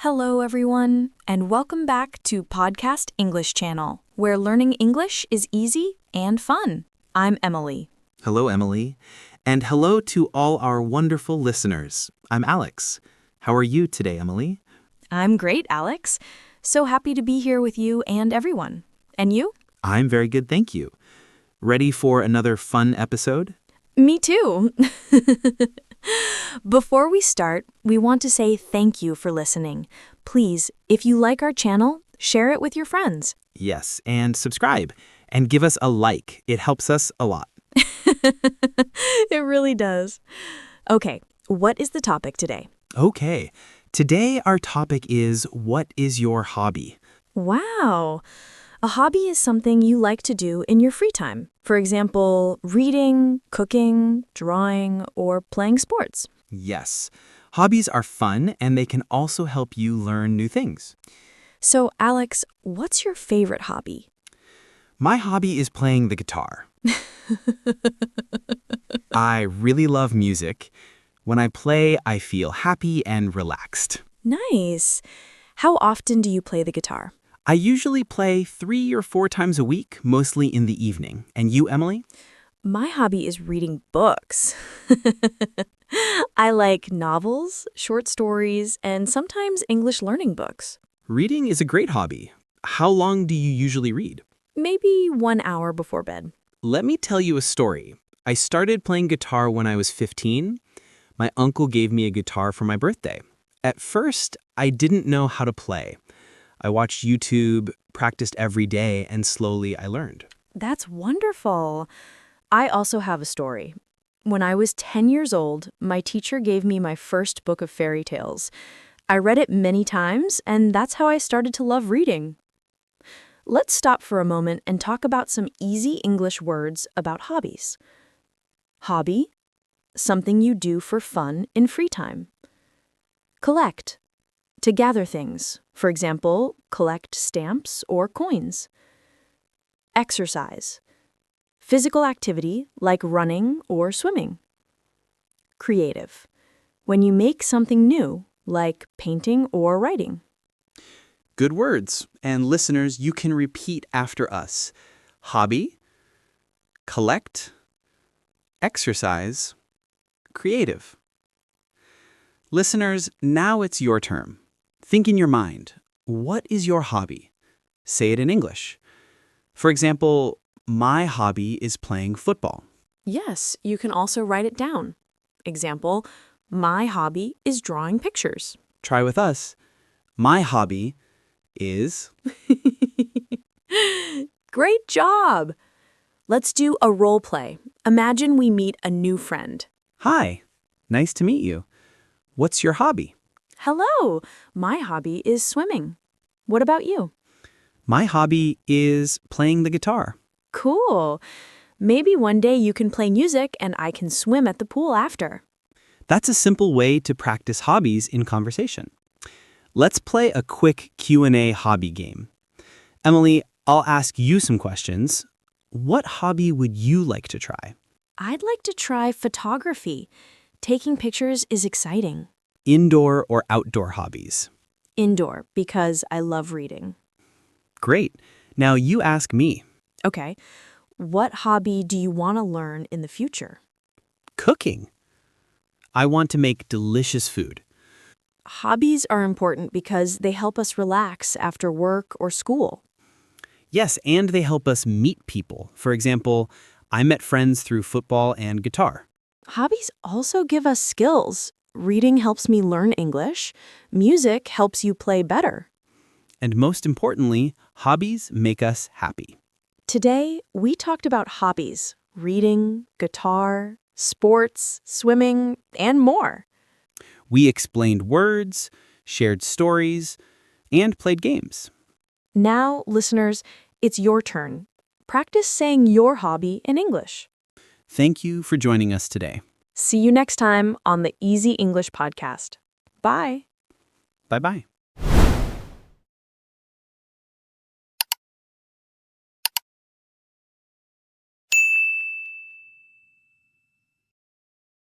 Hello, everyone, and welcome back to Podcast English Channel, where learning English is easy and fun. I'm Emily. Hello, Emily. And hello to all our wonderful listeners. I'm Alex. How are you today, Emily? I'm great, Alex. So happy to be here with you and everyone. And you? I'm very good, thank you. Ready for another fun episode? Me too. Before we start, we want to say thank you for listening. Please, if you like our channel, share it with your friends. Yes, and subscribe and give us a like. It helps us a lot. It really does. Okay, what is the topic today? Okay, today our topic is what is your hobby? Wow. A hobby is something you like to do in your free time. For example, reading, cooking, drawing, or playing sports. Yes, hobbies are fun and they can also help you learn new things. So, Alex, what's your favorite hobby? My hobby is playing the guitar. I really love music. When I play, I feel happy and relaxed. Nice. How often do you play the guitar? I usually play 3 or 4 times a week, mostly in the evening. And you, Emily? My hobby is reading books. I like novels, short stories, and sometimes English learning books. Reading is a great hobby. How long do you usually read? Maybe 1 hour before bed. Let me tell you a story. I started playing guitar when I was 15. My uncle gave me a guitar for my birthday. At first, I didn't know how to play. I watched YouTube, practiced every day, and slowly I learned. That's wonderful. I also have a story. When I was 10 years old, my teacher gave me my first book of fairy tales. I read it many times, and that's how I started to love reading. Let's stop for a moment and talk about some easy English words about hobbies. Hobby, something you do for fun in free time. Collect, to gather things. For example, collect stamps or coins. Exercise, physical activity like running or swimming. Creative, when you make something new, like painting or writing. Good words. And listeners, you can repeat after us. Hobby, collect, exercise, creative. Listeners, now it's your turn. Think in your mind, what is your hobby? Say it in English. For example, my hobby is playing football. Yes, you can also write it down. Example, my hobby is drawing pictures. Try with us. My hobby is... Great job! Let's do a role play. Imagine we meet a new friend. Hi, nice to meet you. What's your hobby? Hello, my hobby is swimming. What about you? My hobby is playing the guitar. Cool. Maybe one day you can play music and I can swim at the pool after. That's a simple way to practice hobbies in conversation. Let's play a quick Q&A hobby game. Emily, I'll ask you some questions. What hobby would you like to try? I'd like to try photography. Taking pictures is exciting. Indoor or outdoor hobbies? Indoor, because I love reading. Great. Now you ask me. Okay. What hobby do you want to learn in the future? Cooking. I want to make delicious food. Hobbies are important because they help us relax after work or school. Yes, and they help us meet people. For example, I met friends through football and guitar. Hobbies also give us skills. Reading helps me learn English. Music helps you play better. And most importantly, hobbies make us happy. Today, we talked about hobbies, reading, guitar, sports, swimming, and more. We explained words, shared stories, and played games. Now, listeners, it's your turn. Practice saying your hobby in English. Thank you for joining us today. See you next time on the Easy English Podcast. Bye. Bye-bye.